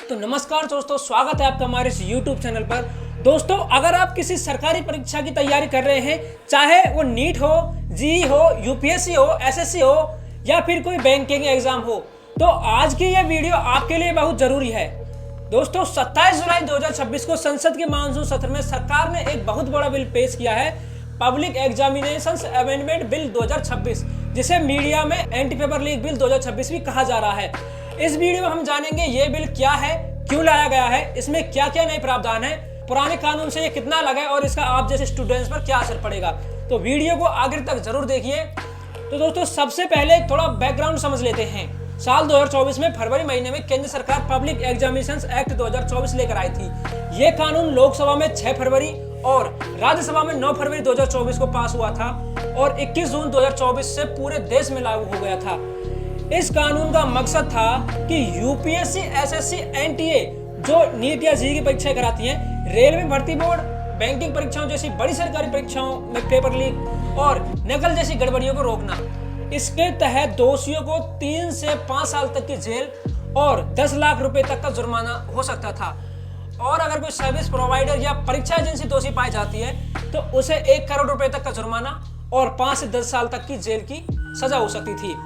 तो नमस्कार दोस्तों, स्वागत है आपका हमारे इस YouTube चैनल पर। दोस्तों, अगर आप किसी सरकारी परीक्षा की तैयारी कर रहे हैं, चाहे वो नीट हो, जेईई हो, यूपीएससी हो, एसएससी हो या फिर कोई बैंकिंग एग्जाम हो, तो आज की ये वीडियो आपके लिए बहुत जरूरी है। दोस्तों, 27 जुलाई 2026 को संसद के मानसून सत्र में सरकार ने एक बहुत बड़ा बिल पेश किया है, पब्लिक एग्जामिनेशंस अमेंडमेंट बिल 2026, जिसे मीडिया में एंटी पेपर लीक बिल 2026 भी कहा जा रहा है। इस वीडियो में हम जानेंगे ये बिल क्या है, क्यों लाया गया है, इसमें क्या क्या नए प्रावधान है, पुराने कानून से ये कितना अलग है और इसका आप जैसे स्टूडेंट्स पर क्या असर पड़ेगा। तो वीडियो को आखिर तक जरूर देखिए। तो दोस्तों, सबसे पहले थोड़ा बैकग्राउंड समझ लेते हैं। साल 2024 में फरवरी महीने में केंद्र सरकार पब्लिक एग्जामिनेशंस एक्ट 2024 लेकर आई थी। ये कानून लोकसभा में 6 फरवरी और राज्यसभा में 9 फरवरी 2024 को पास हुआ था और 21 जून 2024 से पूरे देश में लागू हो गया था। इस कानून का मकसद था कि यूपीएससी, एसएससी, एनटीए जो नीट या जेईई की परीक्षाएं कराती हैं, रेलवे भर्ती बोर्ड, बैंकिंग परीक्षाओं जैसी बड़ी सरकारी परीक्षाओं में पेपर लीक और नकल जैसी गड़बड़ियों को रोकना। इसके तहत दोषियों को 3 से 5 साल तक की जेल और 10 लाख रुपए तक का जुर्माना हो सकता था। और अगर कोई सर्विस प्रोवाइडर या परीक्षा एजेंसी दोषी पाई जाती है तो उसे 1 करोड़ रुपए तक का जुर्माना और 5 से 10 साल तक की जेल की सजा हो सकती थी।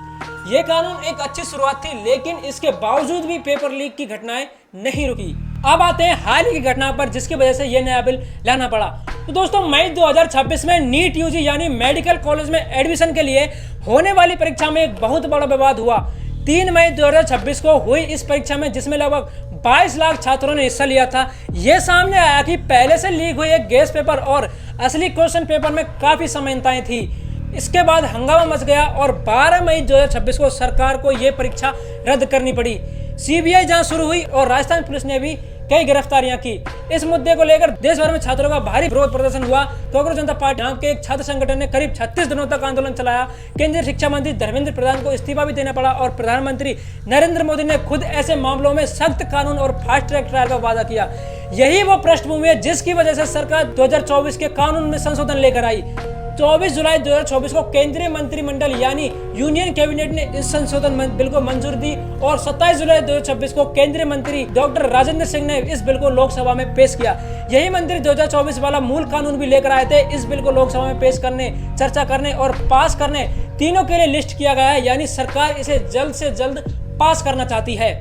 ये कानून एक अच्छी शुरुआत थी, लेकिन इसके बावजूद भी पेपर लीक की घटनाएं नहीं रुकी। अब आते हैं हाल ही की घटना पर, जिसकी वजह से ये नया बिल लाना पड़ा। तो दोस्तों, मई 2026 में नीट यूजी यानी मेडिकल कॉलेज में एडमिशन के लिए होने वाली परीक्षा में एक बहुत बड़ा विवाद हुआ। 3 मई 2026 को हुई इस परीक्षा में, जिसमें लगभग 22 लाख छात्रों ने हिस्सा लिया था, ये सामने आया कि पहले से लीक हुए एक गेस्ट पेपर और असली क्वेश्चन पेपर में काफी समानताएं थी। इसके बाद हंगामा मच गया और 12 मई 2026 को सरकार को यह परीक्षा रद्द करनी पड़ी। सीबीआई जांच शुरू हुई और राजस्थान पुलिस ने भी कई गिरफ्तारियां की। इस मुद्दे को लेकर देश भर में छात्रों का भारी विरोध प्रदर्शन हुआ। कांग्रेस जनता पार्टी नाम के एक छात्र संगठन ने करीब 36 दिनों तक आंदोलन चलाया। केंद्रीय शिक्षा मंत्री धर्मेंद्र प्रधान को इस्तीफा भी देना पड़ा और प्रधानमंत्री नरेंद्र मोदी ने खुद ऐसे मामलों में सख्त कानून और फास्ट ट्रैक ट्रायल का वादा किया। यही वो पृष्ठभूमि है जिसकी वजह से सरकार 2024 के कानून में संशोधन लेकर आई। 24 जुलाई 2024 को केंद्रीय मंत्रिमंडल यानी यूनियन कैबिनेट ने इस संशोधन बिल को मंजूरी दी और 27 जुलाई 2026 को केंद्रीय मंत्री डॉक्टर राजेंद्र सिंह ने इस बिल को लोकसभा में पेश किया। यही मंत्री 2024 वाला मूल कानून भी लेकर आए थे। इस बिल को लोकसभा में पेश करने, चर्चा करने और पास करने तीनों के लिए लिस्ट किया गया है, यानी सरकार इसे जल्द से जल्द पास करना चाहती है।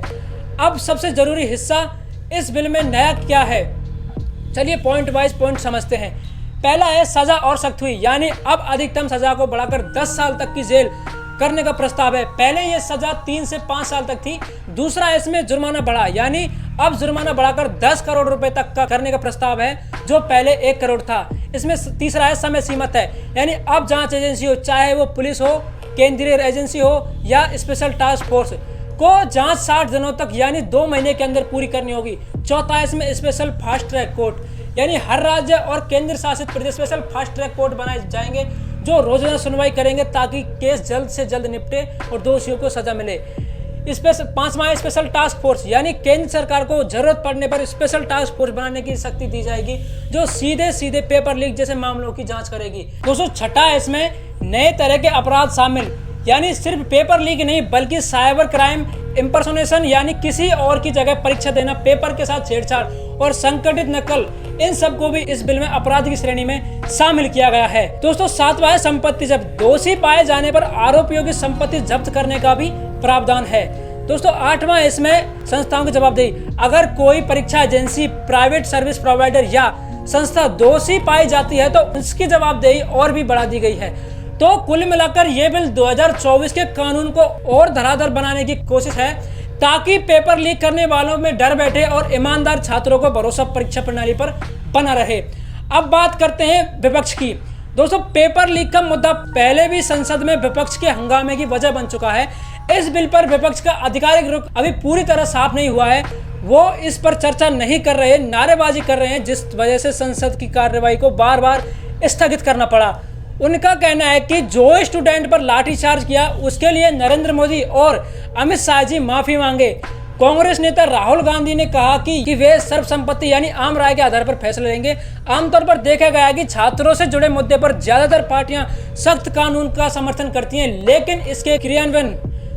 अब सबसे जरूरी हिस्सा, इस बिल में नया क्या है, चलिए पॉइंट वाइज पॉइंट समझते हैं। पहला है सजा और सख्त हुई, यानी अब अधिकतम सजा को बढ़ाकर 10 साल तक की जेल करने का प्रस्ताव है। पहले ये सजा 3 से 5 साल तक थी। दूसरा, इसमें जुर्माना बढ़ा, यानी अब जुर्माना बढ़ाकर 10 करोड़ रुपए तक का करने का प्रस्ताव है, जो पहले 1 करोड़ था। इसमें तीसरा है समय सीमित है, यानी अब जांच एजेंसी हो, चाहे वो पुलिस हो, केंद्रीय एजेंसी हो या स्पेशल टास्क फोर्स को जांच 60 दिनों तक यानी 2 महीने के अंदर पूरी करनी होगी। चौथा, इसमें स्पेशल फास्ट ट्रैक कोर्ट, यानी हर राज्य और केंद्र शासित प्रदेश स्पेशल फास्ट ट्रैक कोर्ट बनाए जाएंगे जो रोजाना सुनवाई करेंगे ताकि केस जल्द से जल्द निपटे और दोषियों को सजा मिले। पांचवा, स्पेशल टास्क फोर्स, यानी केंद्र सरकार को जरूरत पड़ने पर स्पेशल टास्क फोर्स बनाने की शक्ति दी जाएगी जो सीधे सीधे पेपर लीक जैसे मामलों की जांच करेगी। दोस्तों, छठा, इसमें नए तरह के अपराध शामिल, यानी सिर्फ पेपर लीक नहीं बल्कि साइबर क्राइम, इंपर्सोनेशन यानी किसी और की जगह परीक्षा देना, पेपर के साथ छेड़छाड़ और संगठित नकल, इन सब को भी इस बिल में अपराध की श्रेणी में शामिल किया गया है। दोस्तों, सातवां है संपत्ति जब्त, दोषी पाए जाने पर आरोपियों की संपत्ति जब्त करने का भी प्रावधान है। दोस्तों, आठवां, इसमें संस्थाओं की जवाबदेही, अगर कोई परीक्षा एजेंसी, प्राइवेट सर्विस प्रोवाइडर या संस्था दोषी पाई जाती है तो उसकी जवाबदेही और भी बढ़ा दी गई है। तो कुल मिलाकर ये बिल 2024 के कानून को और धराधर बनाने की कोशिश है ताकि पेपर लीक करने वालों में डर बैठे और ईमानदार छात्रों को भरोसा परीक्षा प्रणाली पर बना रहे। अब बात करते हैं विपक्ष की। दोस्तों, पेपर लीक का मुद्दा पहले भी संसद में विपक्ष के हंगामे की वजह बन चुका है। इस बिल पर विपक्ष का आधिकारिक रुख अभी पूरी तरह साफ नहीं हुआ है। वो इस पर चर्चा नहीं कर रहे, नारेबाजी कर रहे हैं, जिस वजह से संसद की कार्यवाही को बार बार स्थगित करना पड़ा। उनका कहना है कि जो स्टूडेंट पर लाठीचार्ज किया उसके लिए नरेंद्र मोदी और अमित शाह जी माफी मांगे। कांग्रेस नेता राहुल गांधी ने कहा कि वे सर्वसम्मति यानी आम राय के आधार पर फैसले लेंगे। आमतौर पर देखा गया है कि छात्रों से जुड़े मुद्दे पर ज्यादातर पार्टियां सख्त कानून का समर्थन करती हैं, लेकिन इसके क्रियान्वयन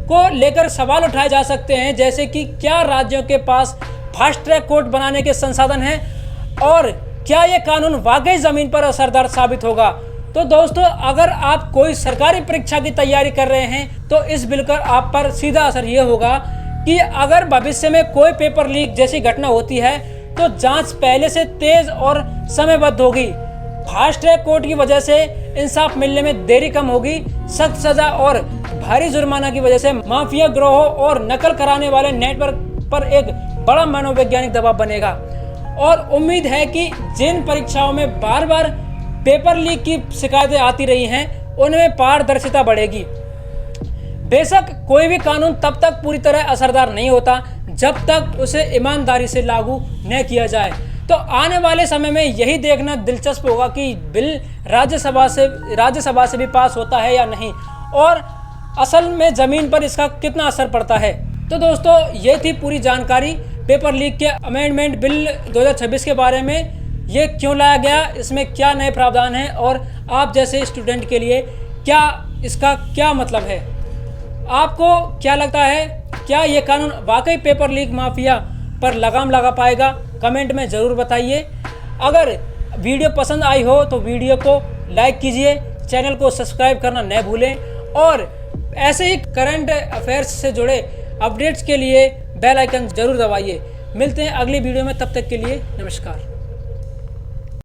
को लेकर सवाल उठाए जा सकते हैं, जैसे कि क्या राज्यों के पास फास्ट ट्रैक कोर्ट बनाने के संसाधन हैं और क्या ये कानून वाकई ज़मीन पर असरदार साबित होगा। तो दोस्तों, अगर आप कोई सरकारी परीक्षा की तैयारी कर रहे हैं तो इस बिल का आप पर सीधा असर ये होगा कि अगर भविष्य में कोई पेपर लीक जैसी घटना होती है तो जांच पहले से तेज और समयबद्ध होगी। फास्ट ट्रैक कोर्ट की वजह से इंसाफ मिलने में देरी कम होगी। सख्त सजा और भारी जुर्माना की वजह से माफिया गिरोहों और नकल कराने वाले नेटवर्क पर एक बड़ा मनोवैज्ञानिक दबाव बनेगा और उम्मीद है कि जिन परीक्षाओं में बार बार पेपर लीक की शिकायतें आती रही हैं उनमें पारदर्शिता बढ़ेगी। बेशक कोई भी कानून तब तक पूरी तरह असरदार नहीं होता जब तक उसे ईमानदारी से लागू न किया जाए। तो आने वाले समय में यही देखना दिलचस्प होगा कि बिल राज्यसभा से भी पास होता है या नहीं और असल में ज़मीन पर इसका कितना असर पड़ता है। तो दोस्तों, ये थी पूरी जानकारी पेपर लीक के अमेंडमेंट बिल 2026 के बारे में। ये क्यों लाया गया, इसमें क्या नए प्रावधान हैं और आप जैसे स्टूडेंट के लिए इसका क्या मतलब है। आपको क्या लगता है, क्या ये कानून वाकई पेपर लीक माफिया पर लगाम लगा पाएगा? कमेंट में ज़रूर बताइए। अगर वीडियो पसंद आई हो तो वीडियो को लाइक कीजिए, चैनल को सब्सक्राइब करना न भूलें और ऐसे ही करंट अफेयर्स से जुड़े अपडेट्स के लिए बेल आइकन ज़रूर दबाइए। मिलते हैं अगली वीडियो में, तब तक के लिए नमस्कार।